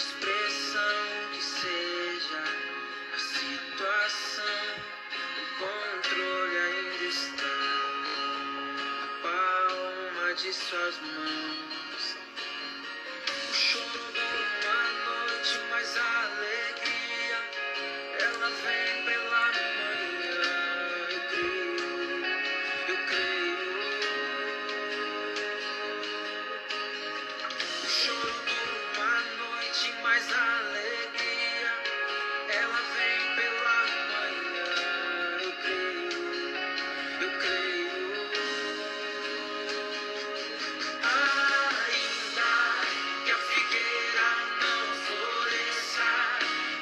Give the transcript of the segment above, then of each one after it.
expressão que seja a situação, o controle ainda está na palma de suas mãos. O choro dura uma noite, mas a alegria ela vem pela manhã. Eu creio. O choro dura uma noite, mas a alegria ela vem pela manhã. Eu creio. Ainda que a figueira não floresça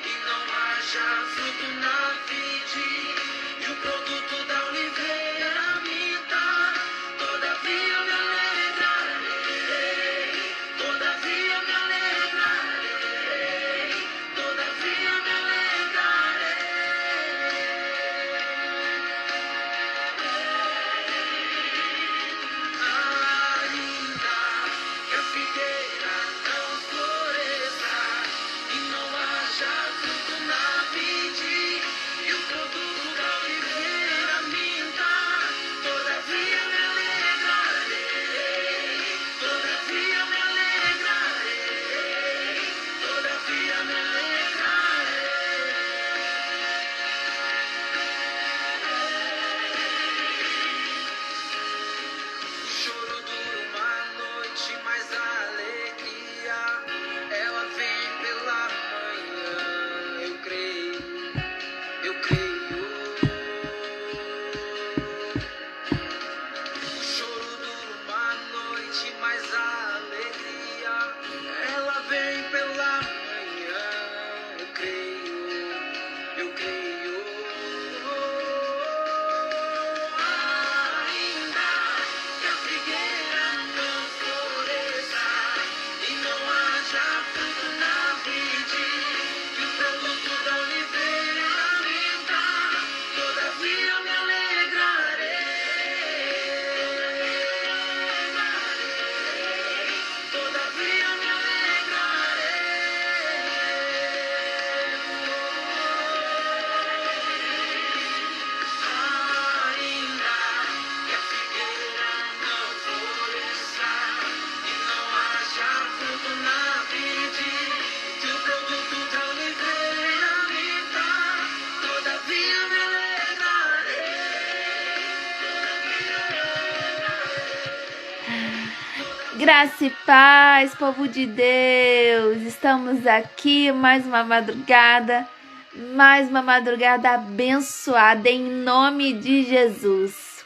e não haja fruto na vide e o produto da oliveira minta, todavia me alegrarei, todavia me alegrarei, todavia me alegrarei. Ainda que a figueira não floresça e não haja fruto na vide e o produto da oliveira minta, todavia me alegrarei, todavia me alegrarei, todavia me alegrarei. O choro dura uma noite, mas a alegria ela vem pela manhã. Eu creio. O choro dura uma noite, mas a alegria ela vem pela manhã. Eu creio. Ainda que a figueira não floresça e não haja fruto na vide e o produto da oliveira minta, todavia me alegrarei, todavia me ainda que a figueira não floresça e não haja fruto na vide e o produto da oliveira minta, todavia me alegrarei. Graça e paz, povo de Deus! Estamos aqui mais uma madrugada abençoada em nome de Jesus.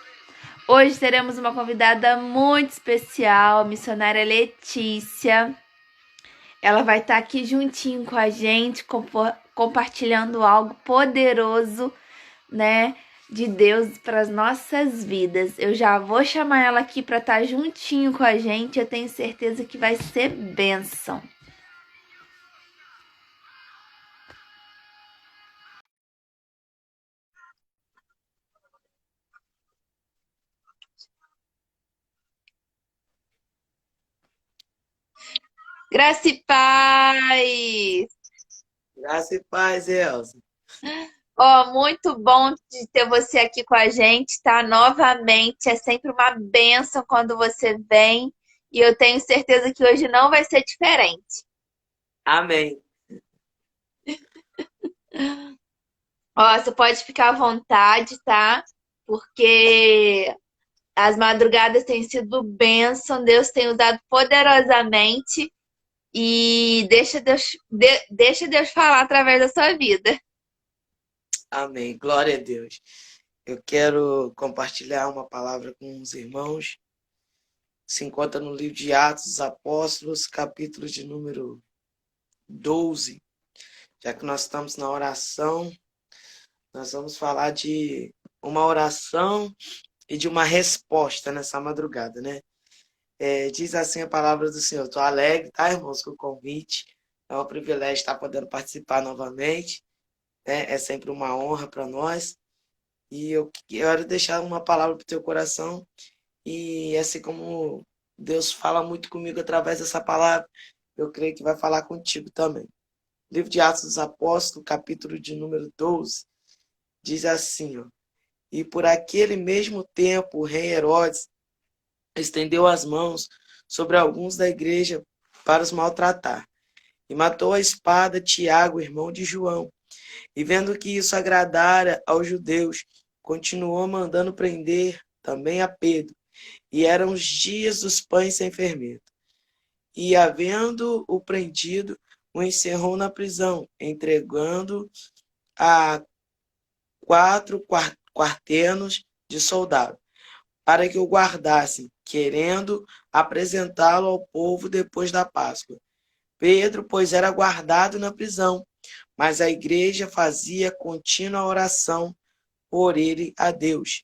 Hoje teremos uma convidada muito especial, a missionária Letícia. Ela vai estar aqui juntinho com a gente, compartilhando algo poderoso, né, de Deus para as nossas vidas. Eu já vou chamar ela aqui para estar juntinho com a gente. Eu tenho certeza que vai ser bênção. Graça e paz! Graça e paz, Elza. Muito bom de ter você aqui com a gente, tá? Novamente, é sempre uma bênção quando você vem. E eu tenho certeza que hoje não vai ser diferente. Amém. Você pode ficar à vontade, tá? Porque as madrugadas têm sido bênção, Deus tem usado poderosamente e deixa Deus falar através da sua vida. Amém. Glória a Deus. Eu quero compartilhar uma palavra com os irmãos. Se encontra no livro de Atos dos Apóstolos, capítulo de número 12. Já que nós estamos na oração, nós vamos falar de uma oração e de uma resposta nessa madrugada, né? Diz assim a palavra do Senhor. Estou alegre, tá, irmãos, com o convite. É um privilégio estar podendo participar novamente, né? É sempre uma honra para nós. E eu quero deixar uma palavra para o teu coração. E assim como Deus fala muito comigo através dessa palavra, eu creio que vai falar contigo também. Livro de Atos dos Apóstolos, capítulo de número 12, diz assim, ó: e por aquele mesmo tempo o rei Herodes estendeu as mãos sobre alguns da igreja para os maltratar, e matou a espada Tiago, irmão de João. E vendo que isso agradara aos judeus, continuou mandando prender também a Pedro. E eram os dias dos pães sem fermento. E, havendo-o prendido, o encerrou na prisão, entregando a 4 quartenos de soldado, para que o guardassem, querendo apresentá-lo ao povo depois da Páscoa. Pedro, pois, era guardado na prisão, mas a igreja fazia contínua oração por ele a Deus.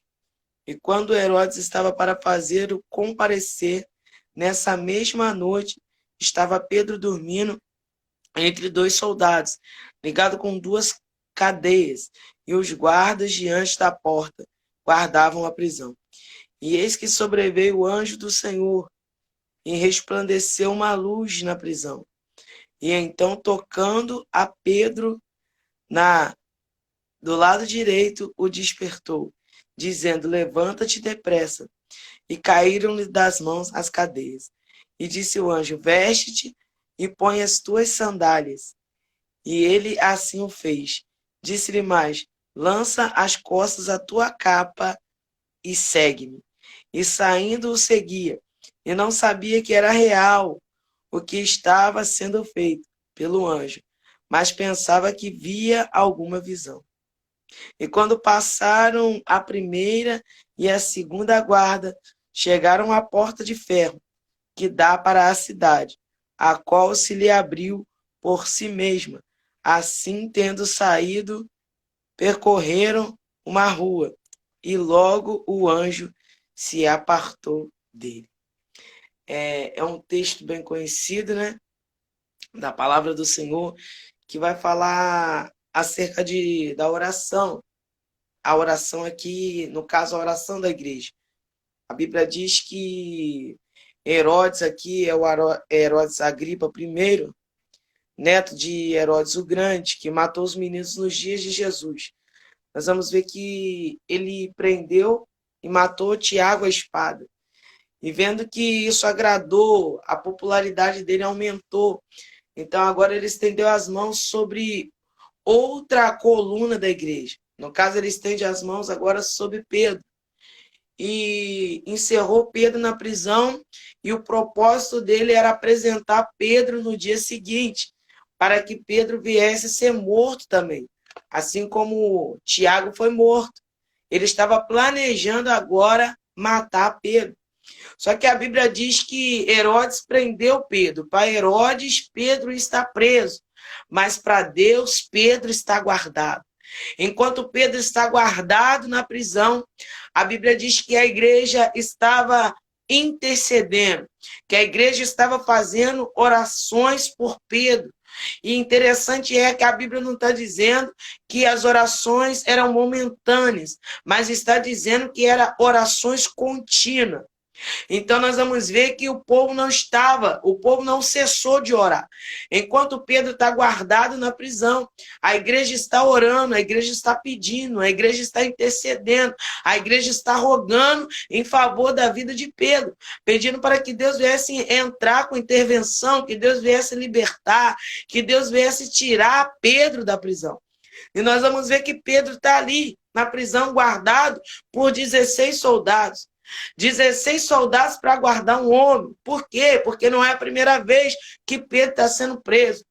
E quando Herodes estava para fazer-o comparecer, nessa mesma noite, estava Pedro dormindo entre 2 soldados, ligado com 2 cadeias, e os guardas diante da porta guardavam a prisão. E eis que sobreveio o anjo do Senhor, e resplandeceu uma luz na prisão. E então, tocando a Pedro do lado direito, o despertou, dizendo: levanta-te depressa. E caíram-lhe das mãos as cadeias. E disse o anjo: veste-te e põe as tuas sandálias. E ele assim o fez. Disse-lhe mais: lança às costas a tua capa e segue-me. E saindo o seguia, e não sabia que era real o que estava sendo feito pelo anjo, mas pensava que via alguma visão. E quando passaram a primeira e a segunda guarda, chegaram à porta de ferro, que dá para a cidade, a qual se lhe abriu por si mesma. Assim, tendo saído, percorreram uma rua, e logo o anjo se apartou dele. É um texto bem conhecido, né? Da palavra do Senhor, que vai falar acerca da oração. A oração aqui, no caso, a oração da igreja. A Bíblia diz que Herodes aqui é o Herodes Agripa I, neto de Herodes o Grande, que matou os meninos nos dias de Jesus. Nós vamos ver que ele prendeu e matou Tiago à espada. E vendo que isso agradou, a popularidade dele aumentou. Então agora ele estendeu as mãos sobre outra coluna da igreja. No caso, ele estende as mãos agora sobre Pedro. E encerrou Pedro na prisão. E o propósito dele era apresentar Pedro no dia seguinte, para que Pedro viesse a ser morto também. Assim como Tiago foi morto. Ele estava planejando agora matar Pedro. Só que a Bíblia diz que Herodes prendeu Pedro. Para Herodes, Pedro está preso. Mas para Deus, Pedro está guardado. Enquanto Pedro está guardado na prisão, a Bíblia diz que a igreja estava intercedendo, que a igreja estava fazendo orações por Pedro. E interessante é que a Bíblia não está dizendo que as orações eram momentâneas, mas está dizendo que eram orações contínuas. Então nós vamos ver que o povo não cessou de orar. Enquanto Pedro está guardado na prisão, a igreja está orando, a igreja está pedindo, a igreja está intercedendo, a igreja está rogando em favor da vida de Pedro, pedindo para que Deus viesse entrar com intervenção, que Deus viesse libertar, que Deus viesse tirar Pedro da prisão. E nós vamos ver que Pedro está ali na prisão guardado por 16 soldados. 16 soldados para guardar um homem. Por quê? Porque não é a primeira vez que Pedro está sendo preso.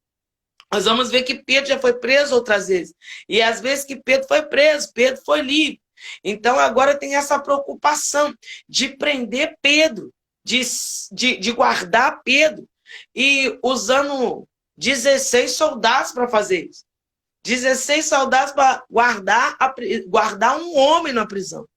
Nós vamos ver que Pedro já foi preso outras vezes. E às vezes que Pedro foi preso, Pedro foi livre. Então agora tem essa preocupação de prender Pedro, de guardar Pedro. E usando 16 soldados para fazer isso. 16 soldados para guardar um homem na prisão.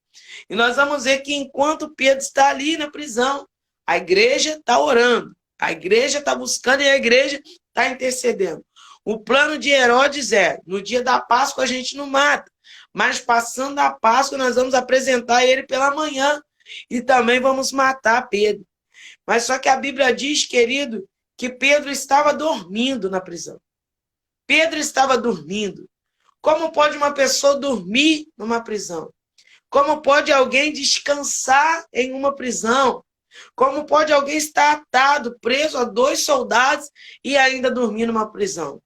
E nós vamos ver que enquanto Pedro está ali na prisão, a igreja está orando, a igreja está buscando e a igreja está intercedendo. O plano de Herodes é, no dia da Páscoa a gente não mata, mas passando a Páscoa nós vamos apresentar ele pela manhã e também vamos matar Pedro. Mas só que a Bíblia diz, querido, que Pedro estava dormindo na prisão. Pedro estava dormindo. Como pode uma pessoa dormir numa prisão? Como pode alguém descansar em uma prisão? Como pode alguém estar atado, preso a 2 soldados e ainda dormir numa prisão?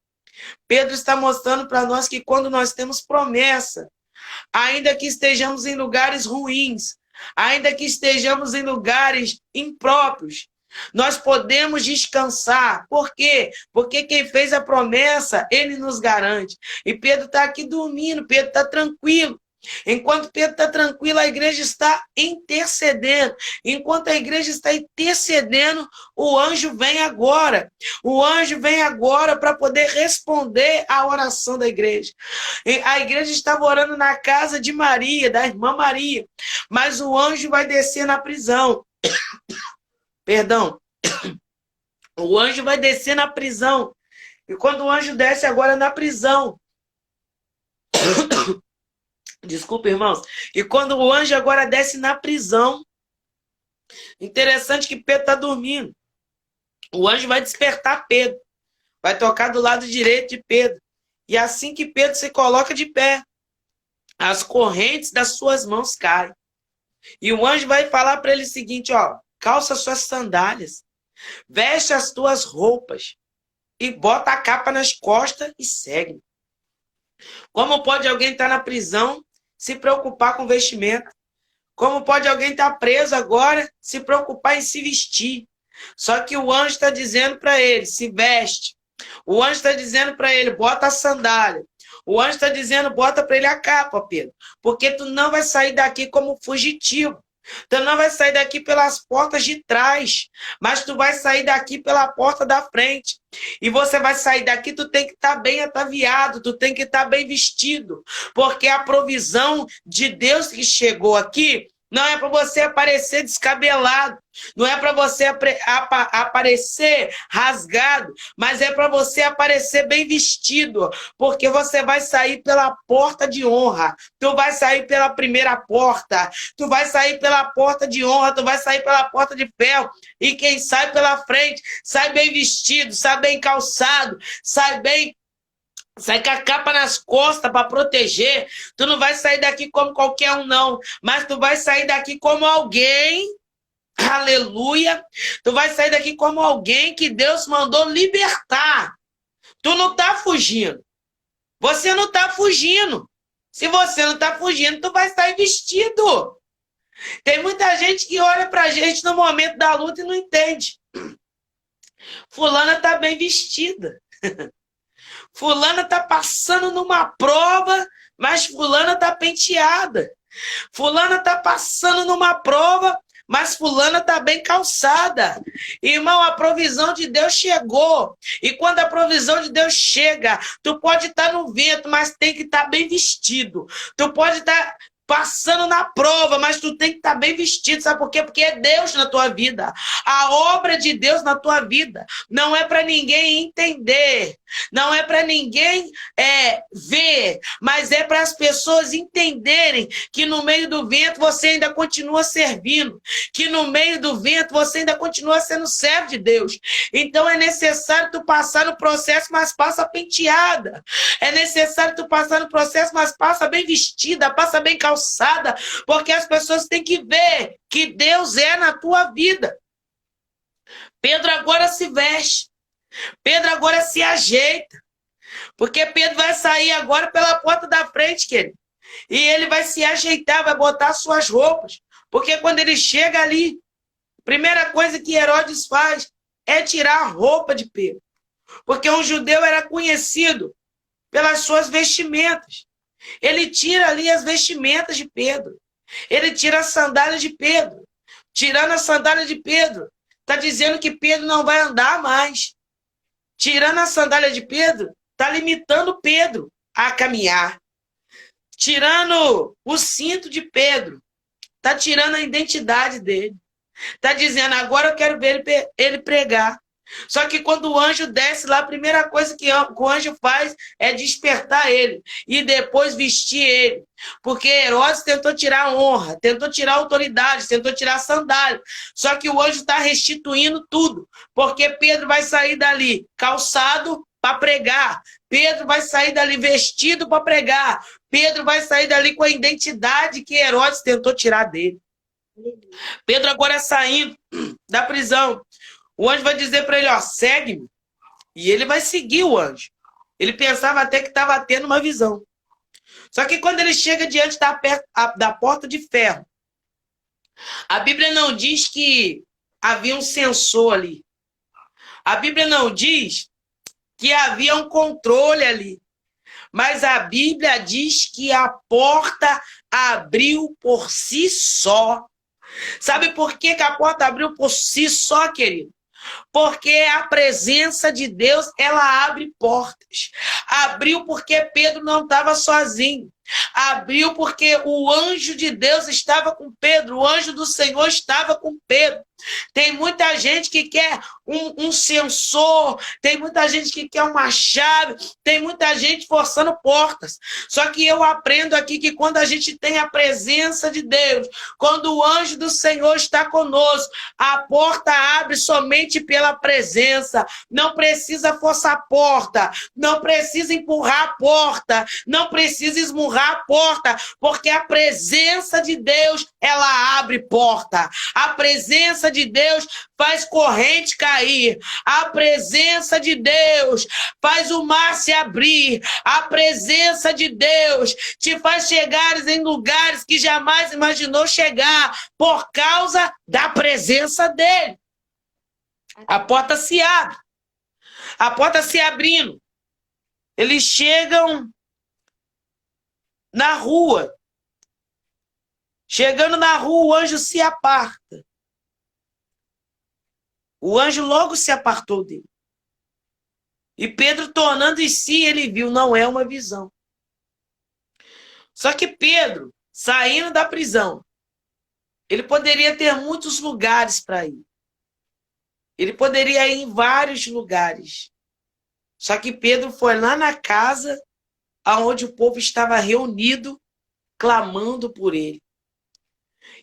Pedro está mostrando para nós que quando nós temos promessa, ainda que estejamos em lugares ruins, ainda que estejamos em lugares impróprios, nós podemos descansar. Por quê? Porque quem fez a promessa, ele nos garante. E Pedro está aqui dormindo, Pedro está tranquilo. Enquanto Pedro está tranquilo, a igreja está intercedendo. Enquanto a igreja está intercedendo, o anjo vem agora. O anjo vem agora para poder responder à oração da igreja. A igreja estava orando na casa de Maria, da irmã Maria, mas o anjo vai descer na prisão. Perdão. O anjo vai descer na prisão. E quando o anjo desce agora na prisão, desculpa, irmãos. E quando o anjo agora desce na prisão, interessante que Pedro está dormindo. O anjo vai despertar Pedro. Vai tocar do lado direito de Pedro. E assim que Pedro se coloca de pé, as correntes das suas mãos caem. E o anjo vai falar para ele o seguinte, ó, calça suas sandálias, veste as tuas roupas e bota a capa nas costas e segue. Como pode alguém estar na prisão se preocupar com vestimento? Como pode alguém estar preso agora se preocupar em se vestir? Só que o anjo está dizendo para ele, se veste. O anjo está dizendo para ele, bota a sandália. O anjo está dizendo, bota para ele a capa, Pedro. Porque tu não vai sair daqui como fugitivo. Tu não vai sair daqui pelas portas de trás, mas tu vai sair daqui pela porta da frente. E você vai sair daqui, tu tem que estar bem ataviado, tu tem que estar bem vestido, porque a provisão de Deus que chegou aqui não é para você aparecer descabelado, não é para você aparecer rasgado, mas é para você aparecer bem vestido, porque você vai sair pela porta de honra, tu vai sair pela primeira porta, tu vai sair pela porta de honra, tu vai sair pela porta de ferro, e quem sai pela frente, sai bem vestido, sai bem calçado, sai com a capa nas costas para proteger. Tu não vai sair daqui como qualquer um, não. Mas tu vai sair daqui como alguém. Aleluia. Tu vai sair daqui como alguém que Deus mandou libertar. Tu não tá fugindo. Você não tá fugindo. Se você não tá fugindo, tu vai sair vestido. Tem muita gente que olha pra gente no momento da luta e não entende. Fulana tá bem vestida. Fulana tá passando numa prova, mas fulana tá penteada. Fulana tá passando numa prova, mas fulana tá bem calçada. Irmão, a provisão de Deus chegou. E quando a provisão de Deus chega, tu pode estar no vento, mas tem que estar bem vestido. Tu pode estar passando na prova, mas tu tem que estar bem vestido, sabe por quê? Porque é Deus na tua vida. A obra de Deus na tua vida não é para ninguém entender, não é para ninguém ver, mas é para as pessoas entenderem que no meio do vento você ainda continua servindo, que no meio do vento você ainda continua sendo servo de Deus. Então é necessário tu passar no processo, mas passa penteada. É necessário tu passar no processo, mas passa bem vestida, passa bem calçada, porque as pessoas têm que ver que Deus é na tua vida. Pedro agora se veste. Pedro agora se ajeita. Porque Pedro vai sair agora pela porta da frente, querido. E ele vai se ajeitar, vai botar suas roupas. Porque quando ele chega ali, a primeira coisa que Herodes faz é tirar a roupa de Pedro. Porque um judeu era conhecido pelas suas vestimentas. Ele tira ali as vestimentas de Pedro. Ele tira a sandália de Pedro. Tirando a sandália de Pedro, está dizendo que Pedro não vai andar mais. Tirando a sandália de Pedro, está limitando Pedro a caminhar. Tirando o cinto de Pedro, está tirando a identidade dele. Está dizendo, agora eu quero ver ele pregar. Só que quando o anjo desce lá, a primeira coisa que o anjo faz é despertar ele e depois vestir ele. Porque Herodes tentou tirar a honra, tentou tirar a autoridade, tentou tirar a sandália. Só que o anjo está restituindo tudo, porque Pedro vai sair dali calçado para pregar. Pedro vai sair dali vestido para pregar. Pedro vai sair dali com a identidade que Herodes tentou tirar dele. Pedro agora saindo da prisão. O anjo vai dizer para ele, ó, segue-me. E ele vai seguir o anjo. Ele pensava até que estava tendo uma visão. Só que quando ele chega diante da porta de ferro, a Bíblia não diz que havia um sensor ali. A Bíblia não diz que havia um controle ali. Mas a Bíblia diz que a porta abriu por si só. Sabe por que a porta abriu por si só, querido? Porque a presença de Deus, ela abre portas. Abriu porque Pedro não estava sozinho. Abriu porque o anjo de Deus estava com Pedro. O anjo do Senhor estava com Pedro. Tem muita gente que quer um sensor, tem muita gente que quer uma chave, tem muita gente forçando portas. Só que eu aprendo aqui que quando a gente tem a presença de Deus, quando o anjo do Senhor está conosco, a porta abre somente pela presença. Não precisa forçar a porta, não precisa empurrar a porta, não precisa esmurrar a porta, porque a presença de Deus, ela abre porta. A presença de Deus faz corrente cair. A presença de Deus faz o mar se abrir. A presença de Deus te faz chegar em lugares que jamais imaginou chegar por causa da presença dele. A porta se abre. A porta se abrindo. Eles chegam na rua. Chegando na rua, o anjo se aparta. O anjo logo se apartou dele. E Pedro, tornando em si, ele viu, não é uma visão. Só que Pedro, saindo da prisão, ele poderia ter muitos lugares para ir. Ele poderia ir em vários lugares. Só que Pedro foi lá na casa onde o povo estava reunido, clamando por ele.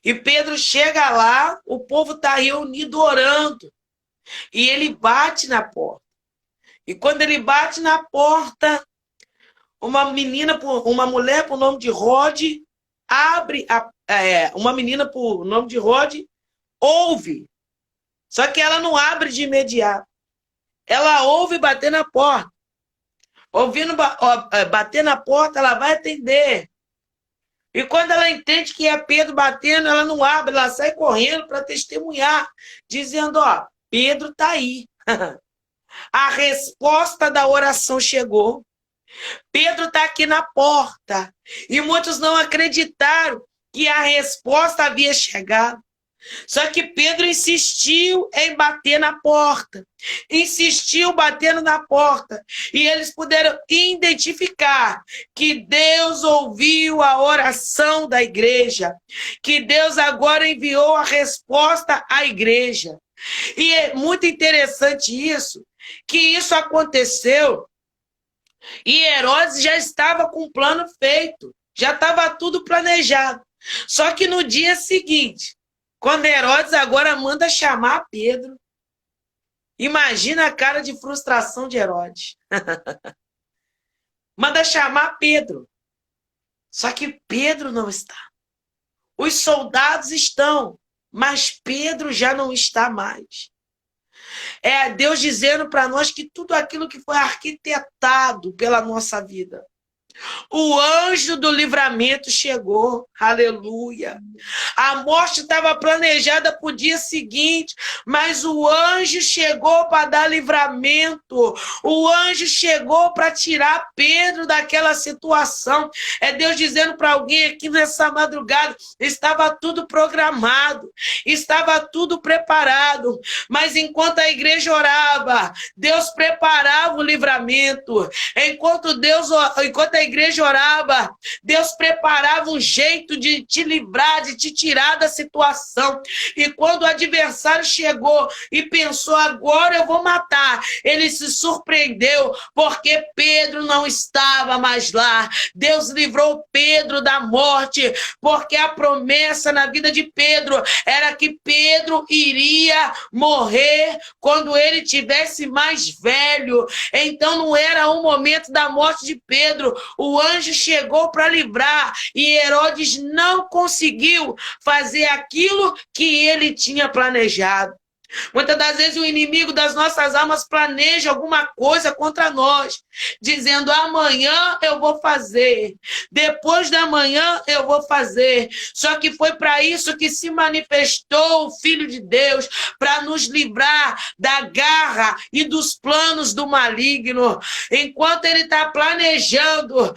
E Pedro chega lá, o povo está reunido orando. E ele bate na porta. E quando ele bate na porta, uma mulher por nome de Rod abre, uma menina por nome de Rod ouve. Só que ela não abre de imediato. Ela ouve bater na porta. Ouvindo bater na porta, ela vai atender. E quando ela entende que é Pedro batendo, ela não abre, ela sai correndo para testemunhar, dizendo, ó, Pedro está aí. A resposta da oração chegou. Pedro está aqui na porta. E muitos não acreditaram que a resposta havia chegado. Só que Pedro insistiu em bater na porta. Insistiu batendo na porta. E eles puderam identificar que Deus ouviu a oração da igreja. Que Deus agora enviou a resposta à igreja. E é muito interessante isso, que isso aconteceu e Herodes já estava com o plano feito, já estava tudo planejado. Só que no dia seguinte, quando Herodes agora manda chamar Pedro, imagina a cara de frustração de Herodes. Manda chamar Pedro. Só que Pedro não está. Os soldados estão, mas Pedro já não está mais. É Deus dizendo para nós que tudo aquilo que foi arquitetado pela nossa vida, o anjo do livramento chegou, aleluia. A morte estava planejada para o dia seguinte, mas o anjo chegou para dar livramento. O anjo chegou para tirar Pedro daquela situação. É Deus dizendo para alguém aqui nessa madrugada, estava tudo programado, estava tudo preparado, mas enquanto a igreja orava, Deus preparava o livramento. Enquanto a igreja orava, Deus preparava um jeito de te livrar, de te tirar da situação. E quando o adversário chegou e pensou, agora eu vou matar, ele se surpreendeu, porque Pedro não estava mais lá. Deus livrou Pedro da morte, porque a promessa na vida de Pedro era que Pedro iria morrer quando ele tivesse mais velho. Então não era o momento da morte de Pedro. O anjo chegou para livrar e Herodes não conseguiu fazer aquilo que ele tinha planejado. Muitas das vezes o inimigo das nossas almas planeja alguma coisa contra nós, dizendo, amanhã eu vou fazer, depois da manhã eu vou fazer. Só que foi para isso que se manifestou o Filho de Deus, para nos livrar da garra e dos planos do maligno. Enquanto ele está planejando,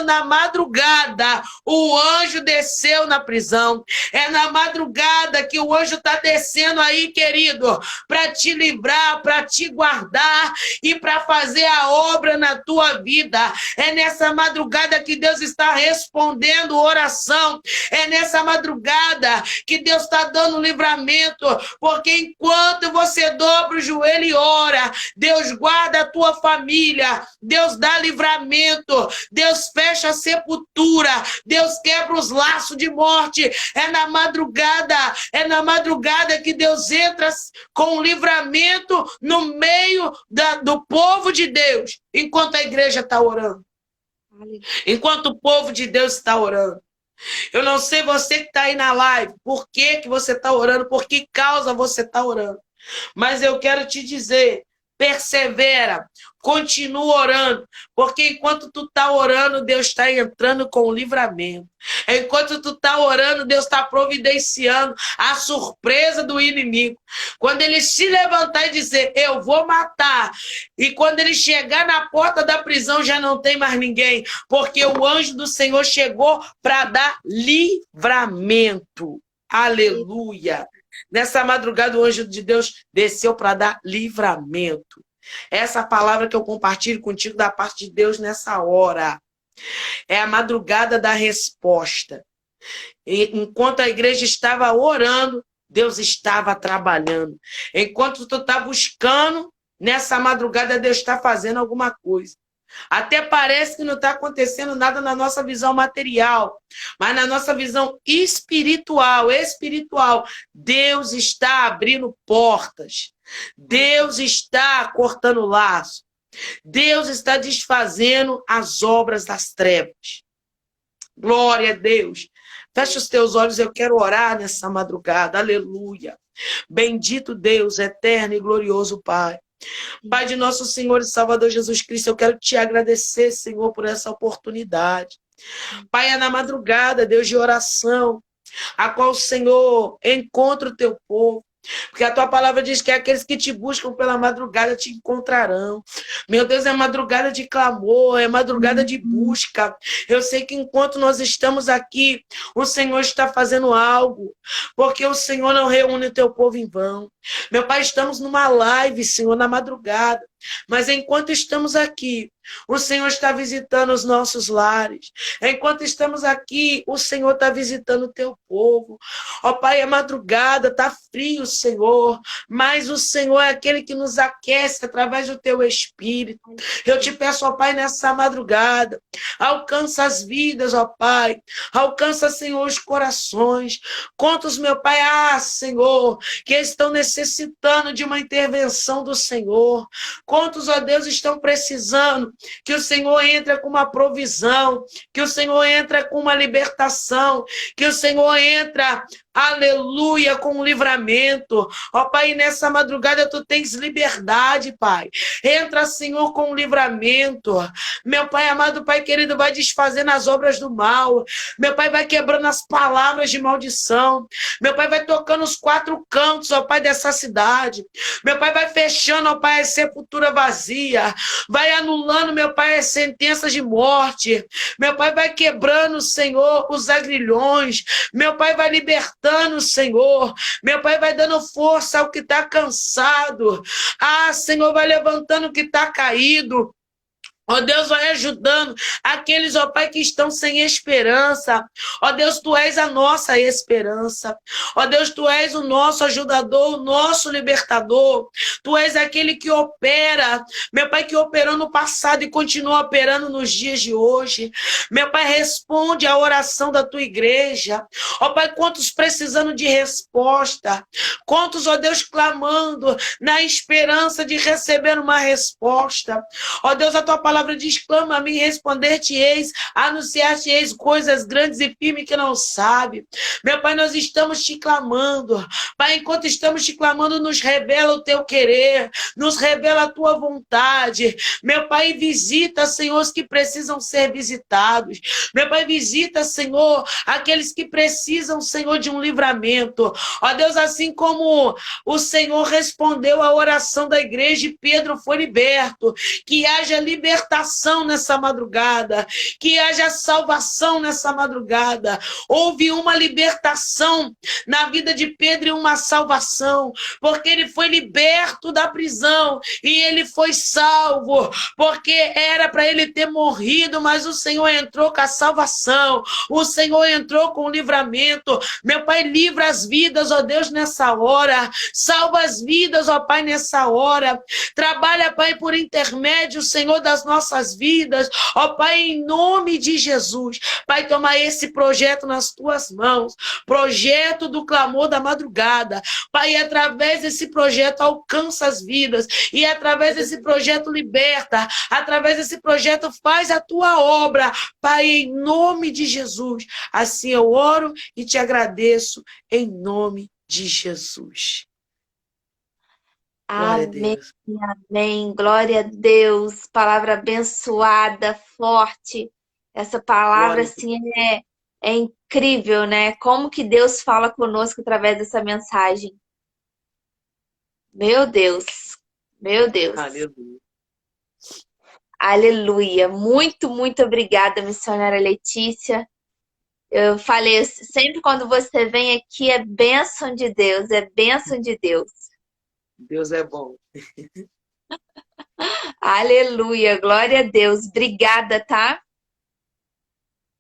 na madrugada, o anjo desceu na prisão. É na madrugada que o anjo está descendo aí, querido, para te livrar, para te guardar e para fazer a obra na tua vida. É nessa madrugada que Deus está respondendo oração. É nessa madrugada que Deus está dando livramento, porque enquanto você dobra o joelho e ora, Deus guarda a tua família, Deus dá livramento, Deus fecha a sepultura, Deus quebra os laços de morte. É na madrugada que Deus entra com livramento no meio do povo de Deus, enquanto a igreja está orando. Enquanto o povo de Deus está orando. Eu não sei você que está aí na live, por que você está orando, por que causa você está orando. Mas eu quero te dizer, persevera, continua orando, porque enquanto tu está orando, Deus está entrando com o livramento. Enquanto tu está orando, Deus está providenciando a surpresa do inimigo. Quando ele se levantar e dizer, eu vou matar, e quando ele chegar na porta da prisão, já não tem mais ninguém, porque o anjo do Senhor chegou para dar livramento. Aleluia! Nessa madrugada, o anjo de Deus desceu para dar livramento. Essa palavra que eu compartilho contigo da parte de Deus nessa hora. É a madrugada da resposta. E enquanto a igreja estava orando, Deus estava trabalhando. Enquanto tu está buscando, nessa madrugada Deus está fazendo alguma coisa. Até parece que não está acontecendo nada na nossa visão material, mas na nossa visão espiritual, Deus está abrindo portas. Deus está cortando laços. Deus está desfazendo as obras das trevas. Glória a Deus. Fecha os teus olhos, eu quero orar nessa madrugada. Aleluia. Bendito Deus, eterno e glorioso Pai. Pai de nosso Senhor e Salvador Jesus Cristo, eu quero te agradecer, Senhor, por essa oportunidade. Pai, é na madrugada, Deus de oração, a qual o Senhor encontra o teu povo. Porque a tua palavra diz que aqueles que te buscam pela madrugada te encontrarão. Meu Deus, é madrugada de clamor, é madrugada de busca. Eu sei que enquanto nós estamos aqui, o Senhor está fazendo algo, porque o Senhor não reúne o teu povo em vão. Meu Pai, estamos numa live, Senhor, na madrugada. Mas enquanto estamos aqui, o Senhor está visitando os nossos lares. Enquanto estamos aqui, o Senhor está visitando o teu povo. Ó Pai, é madrugada, está frio, Senhor. Mas o Senhor é aquele que nos aquece através do teu Espírito. Eu te peço, ó Pai, nessa madrugada, alcança as vidas, ó Pai. Alcança, Senhor, os corações. Quantos, meu Pai, Senhor, que estão necessitando de uma intervenção do Senhor. Quantos, ó Deus, estão precisando que o Senhor entre com uma provisão, que o Senhor entre com uma libertação, que o Senhor entra, aleluia, com um livramento. Ó Pai, nessa madrugada tu tens liberdade, Pai. Entra, Senhor, com um livramento. Meu Pai amado, Pai querido, vai desfazendo as obras do mal. Meu Pai vai quebrando as palavras de maldição. Meu Pai vai tocando os quatro cantos, ó Pai, dessa cidade. Meu Pai vai fechando, ó Pai, a sepultura vazia. Vai anulando, meu Pai, as sentenças de morte. Meu Pai vai quebrando, Senhor, os agrilhões. Meu Pai vai libertando, Senhor. Meu Pai vai dando força ao que está cansado. Senhor, vai levantando o que está caído. Ó Deus, vai ajudando aqueles, ó Pai, que estão sem esperança. Ó Deus, Tu és a nossa esperança. Ó Deus, Tu és o nosso ajudador, o nosso libertador. Tu és aquele que opera, meu Pai, que operou no passado e continua operando nos dias de hoje. Meu Pai, responde a oração da Tua igreja. Ó Pai, quantos precisando de resposta. Quantos, ó Deus, clamando na esperança de receber uma resposta. Ó Deus, a Tua palavra diz, clama a mim, responder-te-eis, anunciar-te-eis coisas grandes e firmes que não sabe. Meu Pai, nós estamos te clamando. Pai, enquanto estamos te clamando, nos revela o Teu querer, nos revela a Tua vontade. Meu Pai, visita, Senhor, os que precisam ser visitados. Meu Pai, visita, Senhor, aqueles que precisam, Senhor, de um livramento. Ó Deus, assim como o Senhor respondeu à oração da igreja e Pedro foi liberto, que haja libertação nessa madrugada, que haja salvação nessa madrugada. Houve uma libertação na vida de Pedro e uma salvação, porque ele foi liberto da prisão e ele foi salvo, porque era para ele ter morrido, mas o Senhor entrou com a salvação, o Senhor entrou com o livramento. Meu Pai, livra as vidas, ó Deus, nessa hora, salva as vidas, ó Pai, nessa hora, trabalha, Pai, por intermédio, Senhor, das nossas vidas, ó Pai, em nome de Jesus. Pai, toma esse projeto nas Tuas mãos, projeto do clamor da madrugada. Pai, através desse projeto alcança as vidas, e através desse projeto liberta, através desse projeto faz a Tua obra, Pai, em nome de Jesus. Assim eu oro e te agradeço, em nome de Jesus. Glória a Amém, Deus. amém. Glória a Deus. Palavra abençoada, forte. Essa palavra, Glória a Deus. assim, é incrível, né? Como que Deus fala conosco através dessa mensagem. Meu Deus. Meu Deus. Aleluia. Aleluia. Muito, muito obrigada, missionária Letícia. Eu falei, sempre quando você vem aqui é bênção de Deus, é bênção de Deus. Deus é bom. Aleluia, glória a Deus. Obrigada, tá?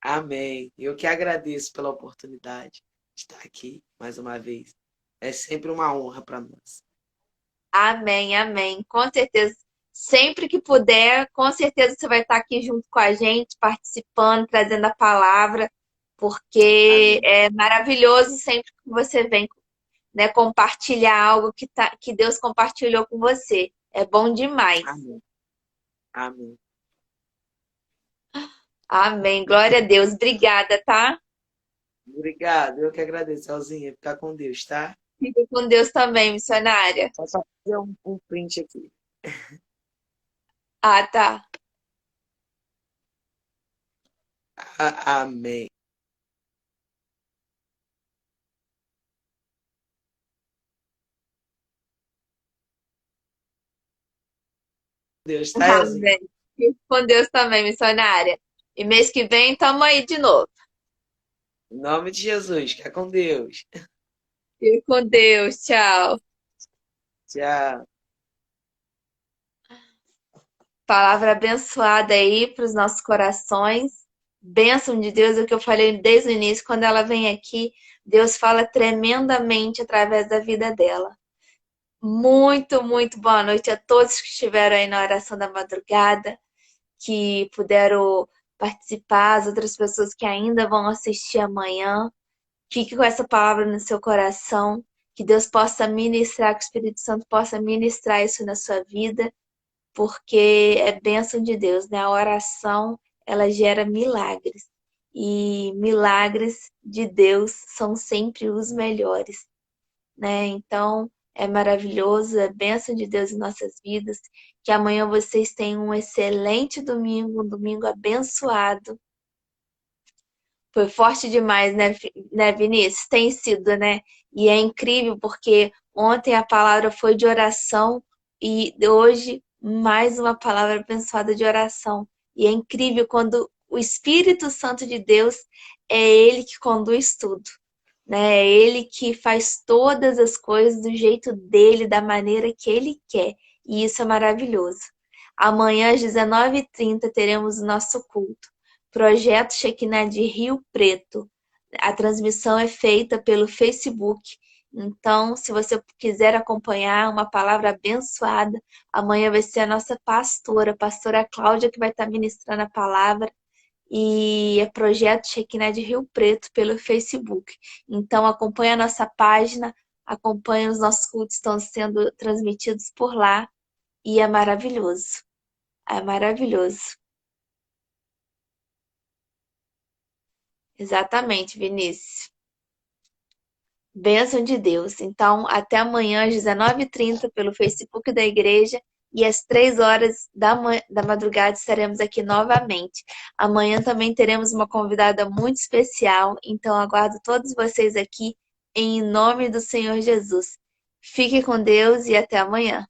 Amém. Eu que agradeço pela oportunidade de estar aqui mais uma vez. É sempre uma honra para nós. Amém, amém. Com certeza. Sempre que puder, com certeza você vai estar aqui junto com a gente, participando, trazendo a palavra, porque Amém. é maravilhoso sempre que você vem, né, compartilhar algo que Deus compartilhou com você. É bom demais. Amém. Amém. Amém. Glória a Deus. Obrigada, tá? Obrigado. Eu que agradeço, Elzinha. Fica com Deus, tá? Fique com Deus também, missionária. Só fazer um print aqui. Ah, tá. Amém. Deus, tá, Elzinha? Amém. Fique com Deus também, missionária. E mês que vem, tamo aí de novo. Em nome de Jesus. Fica com Deus. Fique com Deus. Tchau. Tchau. Palavra abençoada aí para os nossos corações. Bênção de Deus, é o que eu falei desde o início. Quando ela vem aqui, Deus fala tremendamente através da vida dela. Muito, muito boa noite a todos que estiveram aí na oração da madrugada, que puderam participar, as outras pessoas que ainda vão assistir amanhã. Fique com essa palavra no seu coração, que Deus possa ministrar, que o Espírito Santo possa ministrar isso na sua vida, porque é bênção de Deus, né? A oração, ela gera milagres. E milagres de Deus são sempre os melhores, né? Então, é maravilhoso, é bênção de Deus em nossas vidas. Que amanhã vocês tenham um excelente domingo, um domingo abençoado. Foi forte demais, né, Vinícius? Tem sido, né? E é incrível porque ontem a palavra foi de oração e hoje mais uma palavra abençoada de oração. E é incrível quando o Espírito Santo de Deus é Ele que conduz tudo, né? É Ele que faz todas as coisas do jeito dele, da maneira que Ele quer. E isso é maravilhoso. Amanhã, às 19h30, teremos o nosso culto. Projeto Shekinah de Rio Preto. A transmissão é feita pelo Facebook. Então, se você quiser acompanhar uma palavra abençoada, amanhã vai ser a nossa pastora, a pastora Cláudia, que vai estar ministrando a palavra. E é Projeto Shekinah de Rio Preto pelo Facebook. Então, acompanhe a nossa página, acompanhe os nossos cultos que estão sendo transmitidos por lá. E é maravilhoso. É maravilhoso. Exatamente, Vinícius. Bênção de Deus. Então, até amanhã, às 19h30, pelo Facebook da igreja. E às 3 horas da madrugada estaremos aqui novamente. Amanhã também teremos uma convidada muito especial. Então, aguardo todos vocês aqui em nome do Senhor Jesus. Fique com Deus e até amanhã.